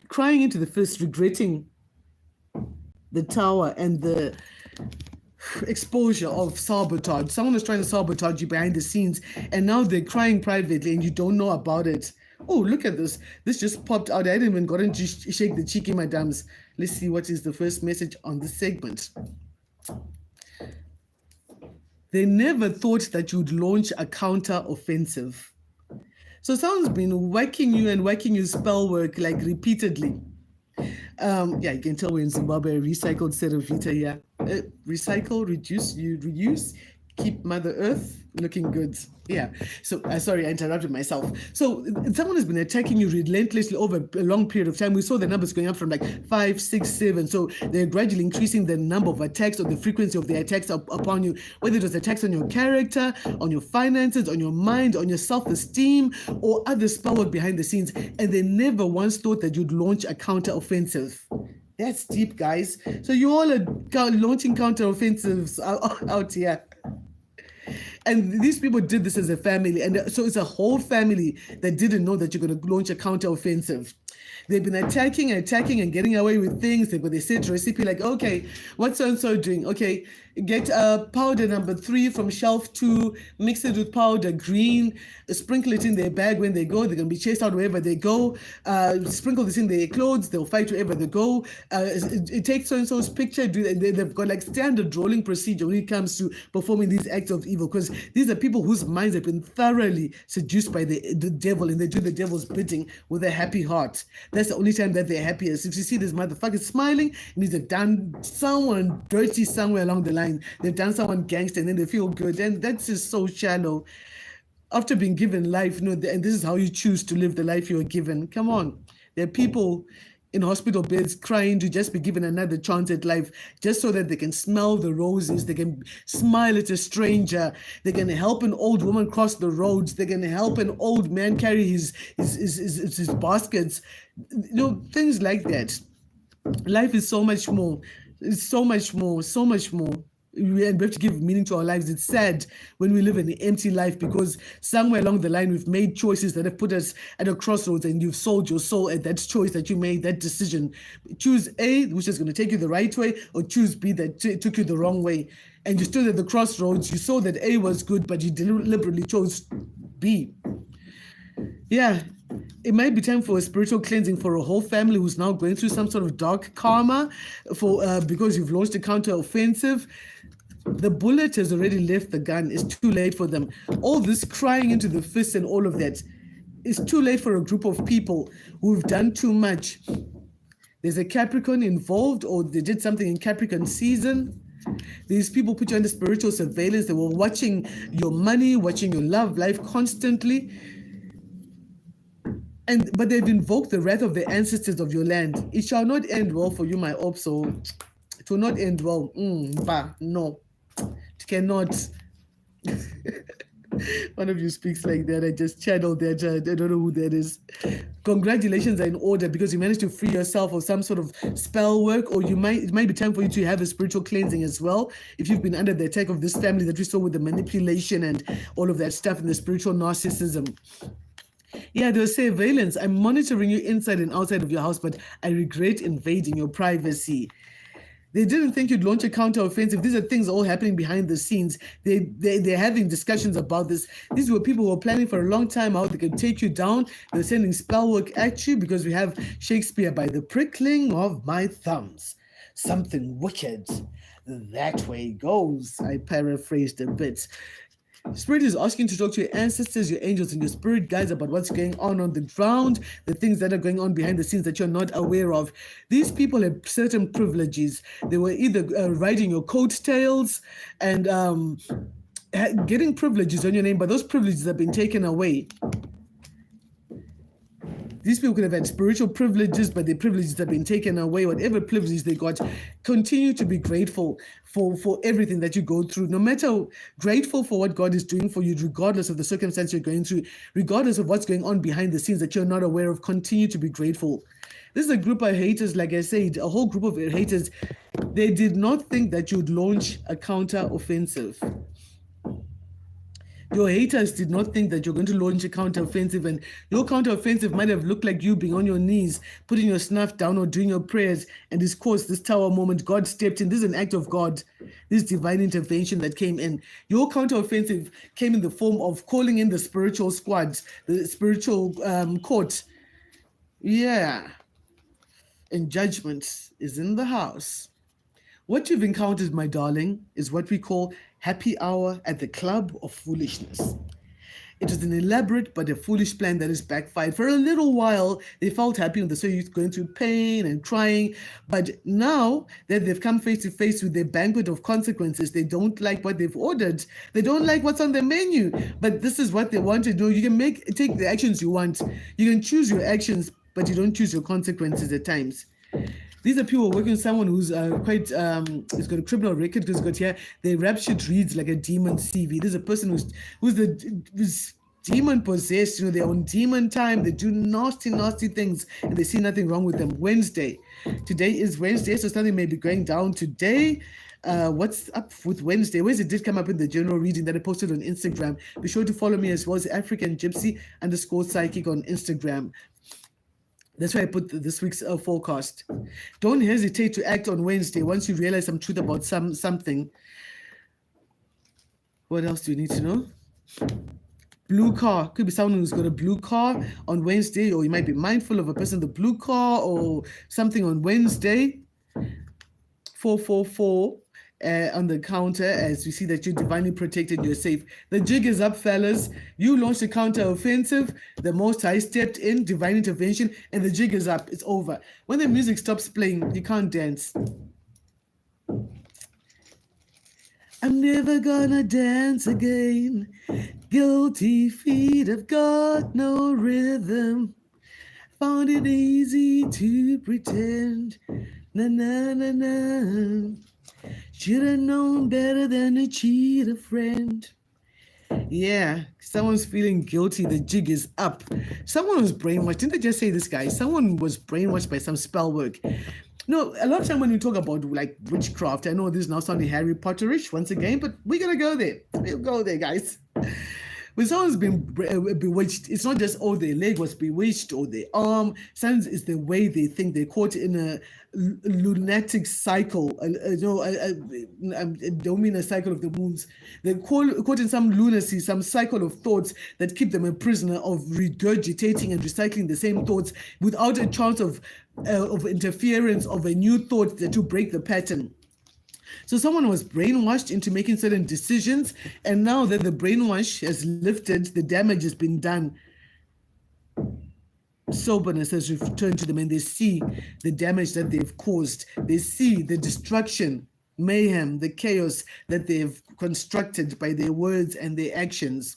Crying into the fist, regretting the tower and the exposure of sabotage. Someone is trying to sabotage you behind the scenes, and now they're crying privately and you don't know about it. Oh, look at this. This just popped out. I didn't even got to shake the cheeky madams. Let's see what is the first message on this segment. They never thought that you'd launch a counter-offensive. So someone's been whacking you spell work like repeatedly. You can tell we're in Zimbabwe. Recycled set of Vita here. Recycle, reduce, you reuse, keep Mother Earth looking good. Yeah. So sorry, I interrupted myself. So someone has been attacking you relentlessly over a long period of time. We saw the numbers going up from like 5, 6, 7. So they're gradually increasing the number of attacks or the frequency of the attacks upon you, whether it was attacks on your character, on your finances, on your mind, on your self-esteem, or other spell work behind the scenes. And they never once thought that you'd launch a counter-offensive. That's deep, guys. So you all are launching counter-offensives out here. And these people did this as a family. And so it's a whole family that didn't know that you're going to launch a counter-offensive. They've been attacking and getting away with things. They've got their set recipe like, okay, what's so-and-so doing? Okay, get powder number 3 from shelf 2, mix it with powder green, sprinkle it in their bag when they go. They're going to be chased out wherever they go. Sprinkle this in their clothes. They'll fight wherever they go. It takes so-and-so's picture. They've got like standard rolling procedure when it comes to performing these acts of evil, because these are people whose minds have been thoroughly seduced by the devil, and they do the devil's bidding with a happy heart. That's the only time that they're happiest. If you see this motherfucker smiling, it means they've done someone dirty somewhere along the line. They've done someone gangster, and then they feel good. And that's just so shallow. After being given life, and this is how you choose to live the life you are given. Come on. There are people in hospital beds crying to just be given another chance at life, just so that they can smell the roses, they can smile at a stranger, they can help an old woman cross the roads, they can help an old man carry his baskets, things like that. Life is so much more. It's so much more. We have to give meaning to our lives. It's sad when we live an empty life, because somewhere along the line we've made choices that have put us at a crossroads, and you've sold your soul at that choice that you made, that decision. Choose A, which is going to take you the right way, or choose B, that took you the wrong way. And you stood at the crossroads. You saw that A was good, but you deliberately chose B. Yeah, it might be time for a spiritual cleansing for a whole family who's now going through some sort of dark karma because you've launched a counter-offensive. The bullet has already left the gun. It's too late for them. All this crying into the fist and all of that, it's too late for a group of people who've done too much. There's a Capricorn involved, or they did something in Capricorn season. These people put you under spiritual surveillance. They were watching your money, watching your love life constantly. But they've invoked the wrath of the ancestors of your land. It shall not end well for you, my Opso. It will not end well. No. It cannot. One of you speaks like that. I just channeled that. I don't know who that is. Congratulations are in order, because you managed to free yourself of some sort of spell work, or it might be time for you to have a spiritual cleansing as well. If you've been under the attack of this family that we saw with the manipulation and all of that stuff and the spiritual narcissism. Yeah, there's surveillance. I'm monitoring you inside and outside of your house, but I regret invading your privacy. They didn't think you'd launch a counter-offensive. These are things all happening behind the scenes. They're having discussions about this. These were people who were planning for a long time how they could take you down. They're sending spell work at you, because we have Shakespeare, by the prickling of my thumbs, something wicked that way goes. I paraphrased a bit. Spirit is asking to talk to your ancestors, your angels, and your spirit guides about what's going on the ground, the things that are going on behind the scenes that you're not aware of. These people have certain privileges. They were either riding your coattails and getting privileges on your name, but those privileges have been taken away. These people could have had spiritual privileges, but their privileges have been taken away. Whatever privileges they got, continue to be grateful for everything that you go through. No matter, grateful for what God is doing for you, regardless of the circumstance you're going through, regardless of what's going on behind the scenes that you're not aware of, continue to be grateful. This is a group of haters, like I said, a whole group of haters. They did not think that you'd launch a counter-offensive. Your haters did not think that you're going to launch a counter-offensive, and your counter-offensive might have looked like you being on your knees, putting your snuff down or doing your prayers, and this caused this tower moment. God stepped in. This is an act of God, this divine intervention that came in. Your counter-offensive came in the form of calling in the spiritual squad, the spiritual court. Yeah. And judgment is in the house. What you've encountered, my darling, is what we call happy hour at the club of foolishness. It was an elaborate but a foolish plan that has backfired. For a little while, they felt happy when they saw you going through pain and crying. But now that they've come face to face with their banquet of consequences, they don't like what they've ordered. They don't like what's on the menu. But this is what they want to do. You can take the actions you want. You can choose your actions, but you don't choose your consequences at times. These are people working with someone who's he's got a criminal record, because got here, their rap shit reads like a demon CV. There's a person who's demon possessed, they're on demon time. They do nasty things, and they see nothing wrong with them. Wednesday. Today is Wednesday, so something may be going down today. What's up with Wednesday? Wednesday did come up in the general reading that I posted on Instagram. Be sure to follow me as well as African Gypsy _psychic on Instagram. That's why I put this week's forecast. Don't hesitate to act on Wednesday once you realize some truth about something. What else do you need to know? Blue car. Could be someone who's got a blue car on Wednesday, or you might be mindful of a person with a blue car or something on Wednesday. 444 on the counter, as we see that you're divinely protected, you're safe. The jig is up, fellas. You launched a counter offensive. The Most High stepped in, divine intervention, and the jig is up. It's over. When the music stops playing, you can't dance. I'm never gonna dance again. Guilty feet have got no rhythm. Found it easy to pretend. Na na na na. Should have known better than to cheat a friend. Yeah, someone's feeling guilty. The jig is up. Someone was brainwashed. Didn't I just say this, guy? Someone was brainwashed by some spell work. No, a lot of time when you talk about like witchcraft, I know this is now sounding Harry Potterish once again, but we're gonna go there. We'll go there, guys. When someone's been bewitched, it's not just, oh, their leg was bewitched or their arm. Sometimes it's the way they think. They're caught in a lunatic cycle. I don't mean a cycle of the moons. They're caught in some lunacy, some cycle of thoughts that keep them a prisoner of regurgitating and recycling the same thoughts without a chance of interference of a new thought that will break the pattern. So someone was brainwashed into making certain decisions, and now that the brainwash has lifted, the damage has been done. Soberness has returned to them, and they see the damage that they've caused. They see the destruction, mayhem, the chaos that they've constructed by their words and their actions.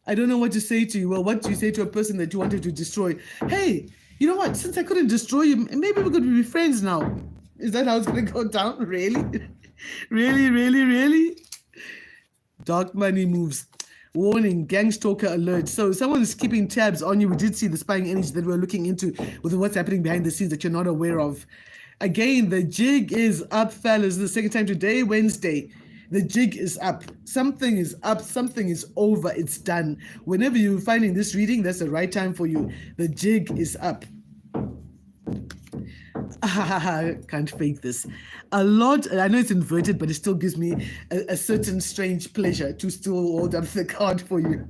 I don't know what to say to you. Well, what do you say to a person that you wanted to destroy? Hey, you know what? Since I couldn't destroy you, maybe we could be friends now. Is that how it's going to go down? Really? Really? Dark money moves. Warning, gang stalker alert. So someone is keeping tabs on you. We did see the spying energy that we're looking into with what's happening behind the scenes that you're not aware of. Again, the jig is up, fellas. The second time today, Wednesday. The jig is up. Something is up. Something is over. It's done. Whenever you're finding this reading, that's the right time for you. The jig is up. Can't fake this. A lot, I know it's inverted, but it still gives me a certain strange pleasure to still hold up the card for you.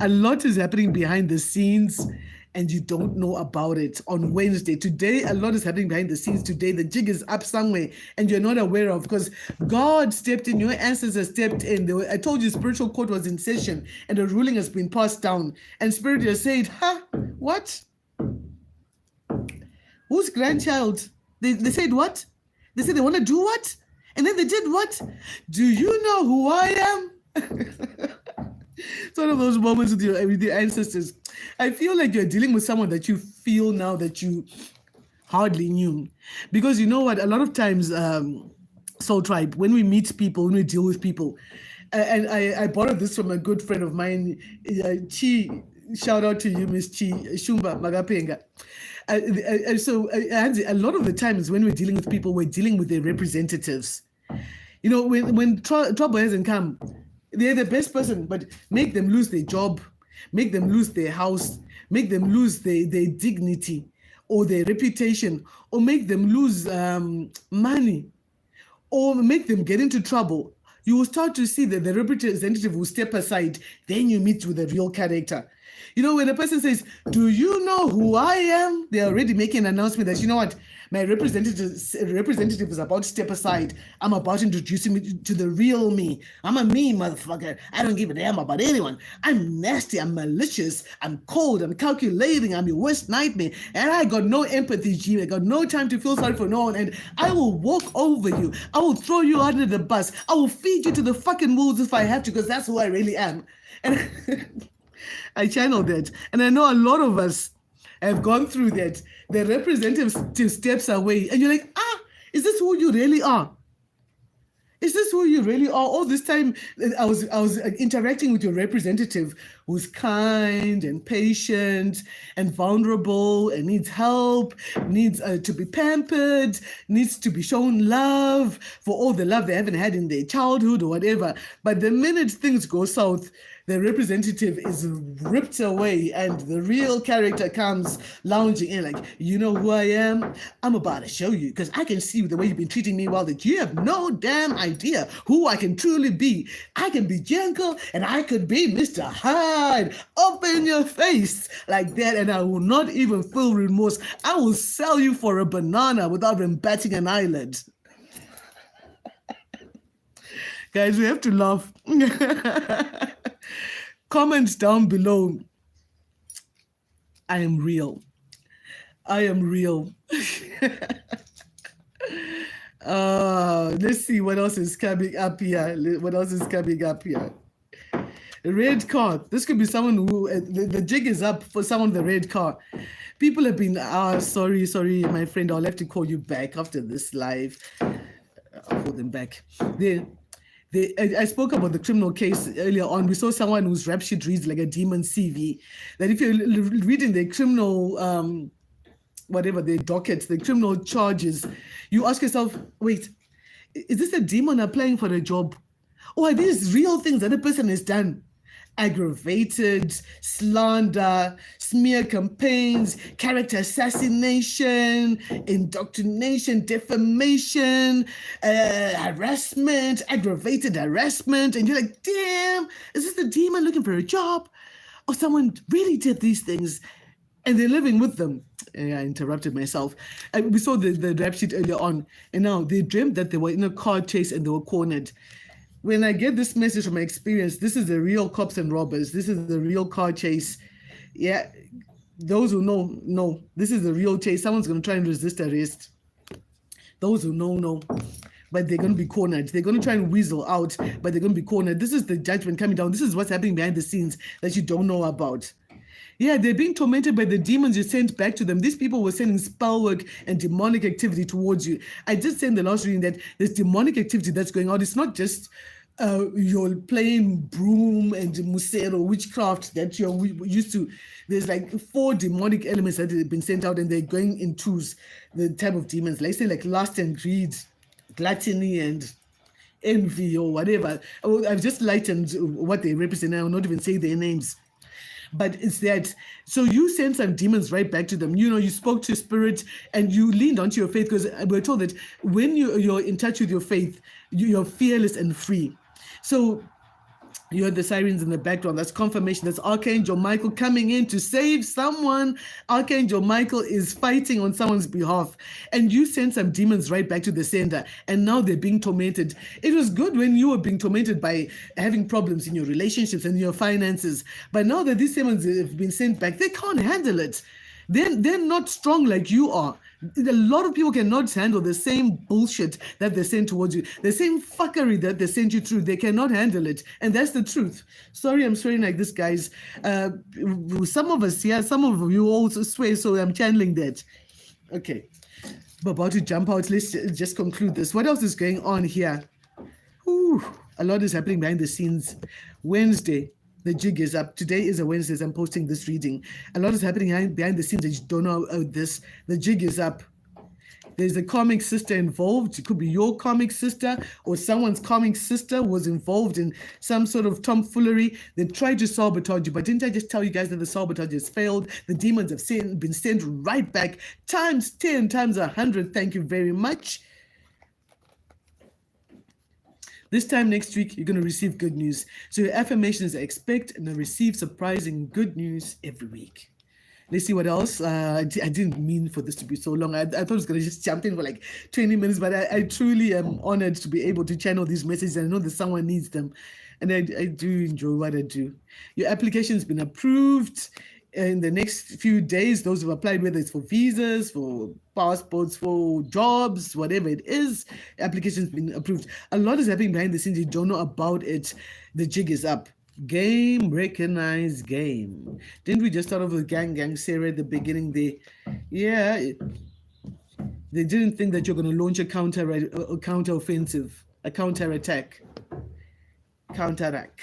A lot is happening behind the scenes, and you don't know about it. On Wednesday, today, a lot is happening behind the scenes. Today, the jig is up somewhere, and you're not aware of, because God stepped in, your ancestors stepped in. I told you spiritual court was in session, and the ruling has been passed down. And Spirit has said, what? Whose grandchild? They said what? They said they want to do what? And then they did what? Do you know who I am? It's one of those moments with your ancestors. I feel like you're dealing with someone that you feel now that you hardly knew. Because you know what? A lot of times, Soul Tribe, when we meet people, when we deal with people, and I borrowed this from a good friend of mine, Chi. Shout out to you, Miss Chi Shumba Magapenga. So a lot of the times when we're dealing with people, we're dealing with their representatives. You know, when trouble hasn't come, they're the best person, but make them lose their job, make them lose their house, make them lose their dignity or their reputation, or make them lose money, or make them get into trouble. You will start to see that the representative will step aside. Then you meet with a real character. You know, when a person says, do you know who I am? They're already making an announcement that, you know what, my representative is about to step aside. I'm about to introduce him to the real me. I'm a mean motherfucker. I don't give a damn about anyone. I'm nasty. I'm malicious. I'm cold. I'm calculating. I'm your worst nightmare. And I got no empathy, G. I got no time to feel sorry for no one. And I will walk over you. I will throw you under the bus. I will feed you to the fucking wolves if I have to, because that's who I really am. And I channeled that. And I know a lot of us have gone through that. The representative steps away and you're like, is this who you really are? Is this who you really are? All this time, I was interacting with your representative, who's kind and patient and vulnerable and needs help, needs to be pampered, needs to be shown love for all the love they haven't had in their childhood or whatever. But the minute things go south, the representative is ripped away and the real character comes lounging in like, you know who I am? I'm about to show you, because I can see the way you've been treating me well, that you have no damn idea who I can truly be. I can be gentle and I could be Mr. Hyde up in your face like that, and I will not even feel remorse. I will sell you for a banana without even batting an eyelid. Guys, we have to laugh. Comments down below. I am real. I am real. Let's see what else is coming up here. What else is coming up here? Red car. This could be someone who the jig is up for someone with the red car. People have been sorry, my friend. I'll have to call you back after this live. I'll call them back. I spoke about the criminal case earlier on. We saw someone whose rap sheet reads like a demon CV. That if you're reading the criminal, whatever the dockets, the criminal charges, you ask yourself, wait, is this a demon applying for a job? Or are these real things that a person has done? Aggravated, slander, smear campaigns, character assassination, indoctrination, defamation, harassment, aggravated harassment. And you're like, damn, is this the demon looking for a job? Or someone really did these things and they're living with them. I interrupted myself. We saw the rap sheet earlier on, and now they dreamt that they were in a car chase and they were cornered. When I get this message from my experience, this is the real cops and robbers. This is the real car chase. Yeah, those who know, this is the real chase. Someone's going to try and resist arrest. Those who know, but they're going to be cornered. They're going to try and weasel out, but they're going to be cornered. This is the judgment coming down. This is what's happening behind the scenes that you don't know about. Yeah, they're being tormented by the demons you sent back to them. These people were sending spell work and demonic activity towards you. I just said in the last reading that there's demonic activity that's going on. It's not just you're playing broom and musero, witchcraft that you're used to. There's like 4 demonic elements that have been sent out, and they're going in twos. The type of demons, like say like lust and greed, gluttony and envy or whatever. I've just lightened what they represent. I will not even say their names. But it's that, so you sent some demons right back to them. You spoke to spirit and you leaned onto your faith, because we're told that when you're in touch with your faith, you're fearless and free. So you heard the sirens in the background. That's confirmation. That's Archangel Michael coming in to save someone. Archangel Michael is fighting on someone's behalf. And you sent some demons right back to the center. And now they're being tormented. It was good when you were being tormented by having problems in your relationships and your finances. But now that these demons have been sent back, they can't handle it. They're not strong like you are. A lot of people cannot handle the same bullshit that they send towards you, the same fuckery that they sent you through. They cannot handle it, and that's the truth. Sorry, I'm swearing like this, guys. Some of us, some of you also swear, so I'm channeling that. Okay, I'm about to jump out. Let's just conclude this. What else is going on here? Ooh, a lot is happening behind the scenes. Wednesday. The jig is up. Today is a Wednesday. I'm posting this reading. A lot is happening behind the scenes that you don't know about this. The jig is up. There's a comic sister involved. It could be your comic sister or someone's comic sister was involved in some sort of tomfoolery. They tried to sabotage you, but didn't I just tell you guys that the sabotage has failed? The demons have been sent right back times 10, times 100. Thank you very much. This time next week, you're going to receive good news. So your affirmations are expect and receive surprising good news every week. Let's see what else. I didn't mean for this to be so long. I thought I was going to just jump in for like 20 minutes, but I truly am honored to be able to channel these messages. And I know that someone needs them. And I do enjoy what I do. Your application has been approved. In the next few days, those who have applied, whether it's for visas, for passports, for jobs, whatever it is, application's been approved. A lot is happening behind the scenes. You don't know about it. The jig is up. Game, recognize game. Didn't we just start off with gang, Sarah at the beginning? They didn't think that you're going to launch a counter offensive. a counterattack. Counteract.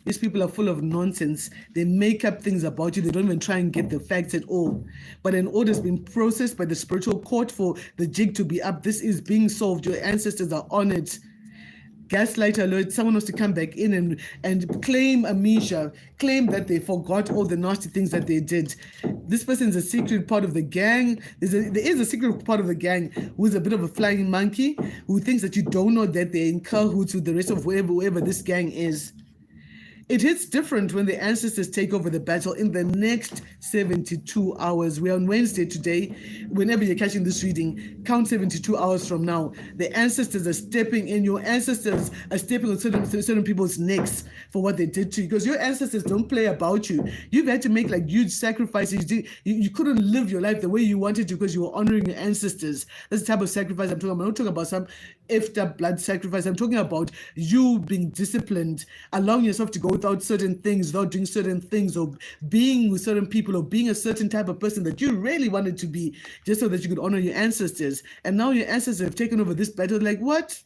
These people are full of nonsense. They make up things about you. They don't even try and get the facts at all. But an order has been processed by the spiritual court for the jig to be up. This is being solved. Your ancestors are on it. Gaslight alert, someone wants to come back in and claim amnesia, claim that they forgot all the nasty things that they did. This person is a secret part of the gang. There is a secret part of the gang who is a bit of a flying monkey, who thinks that you don't know that they're in cahoots with the rest of whoever this gang is. It hits different when the ancestors take over the battle in the next 72 hours. We're on Wednesday today. Whenever you're catching this reading, count 72 hours from now. The ancestors are stepping in. Your ancestors are stepping on certain people's necks for what they did to you, because your ancestors don't play about you. You've had to make like huge sacrifices. You couldn't live your life the way you wanted to because you were honoring your ancestors. That's the type of sacrifice I'm talking about. I'm not talking about some effed up blood sacrifice. I'm talking about you being disciplined, allowing yourself to go without certain things, without doing certain things, or being with certain people, or being a certain type of person that you really wanted to be, just so that you could honor your ancestors. And now your ancestors have taken over this battle. Like, what?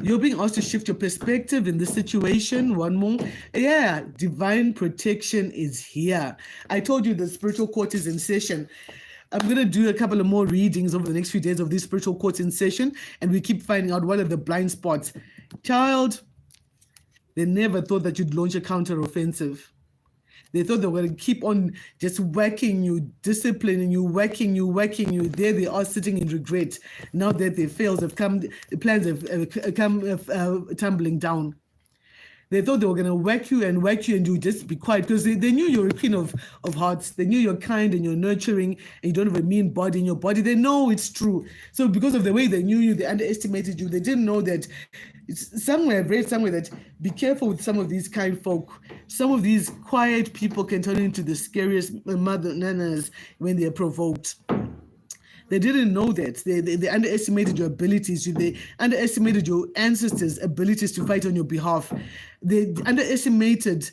You're being asked to shift your perspective in this situation. One more. Yeah, divine protection is here. I told you the spiritual court is in session. I'm going to do a couple of more readings over the next few days of this spiritual court in session, and we keep finding out what are the blind spots. Child, they never thought that you'd launch a counter-offensive. They thought they were going to keep on just whacking you, disciplining you, whacking you. There they are sitting in regret. Now that they failed, the plans have come tumbling down. They thought they were going to whack you and you just be quiet, because they knew you're a queen of hearts. They knew you're kind and you're nurturing and you don't have a mean body in your body. They know it's true. So because of the way they knew you, they underestimated you. They didn't know that I've read somewhere that be careful with some of these kind folk. Some of these quiet people can turn into the scariest mother nanas when they're provoked. They didn't know that. They underestimated your abilities. They underestimated your ancestors' abilities to fight on your behalf. They underestimated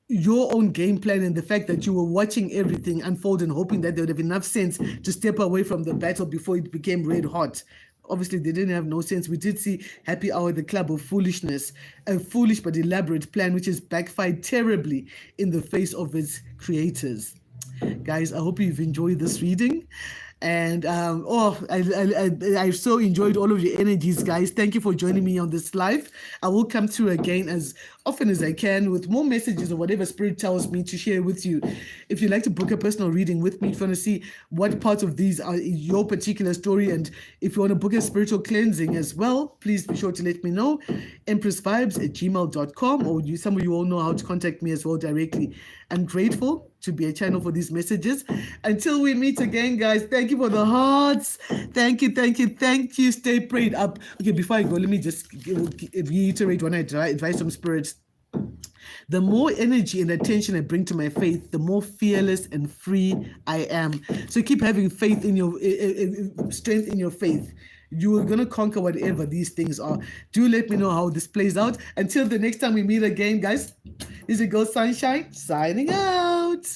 your own game plan and the fact that you were watching everything unfold and hoping that they would have enough sense to step away from the battle before it became red hot. Obviously, they didn't have no sense. We did see Happy Hour, the club of foolishness, a foolish but elaborate plan which has backfired terribly in the face of its creators. Guys, I hope you've enjoyed this reading. And I've so enjoyed all of your energies, guys. Thank you for joining me on this live. I will come through again as often as I can with more messages or whatever Spirit tells me to share with you. If you'd like to book a personal reading with me, if you want to see what parts of these are your particular story, and if you want to book a spiritual cleansing as well, please be sure to let me know. empressvibes@gmail.com, or some of you all know how to contact me as well directly. I'm grateful to be a channel for these messages. Until we meet again, guys, thank you for the hearts. Thank you. Stay prayed up. Okay, before I go, let me just reiterate when I advise some spirits. The more energy and attention I bring to my faith, the more fearless and free I am. So keep having faith in your strength in your faith. You are going to conquer whatever these things are. Do let me know how this plays out. Until the next time we meet again, guys, this is your girl Sunshine signing out.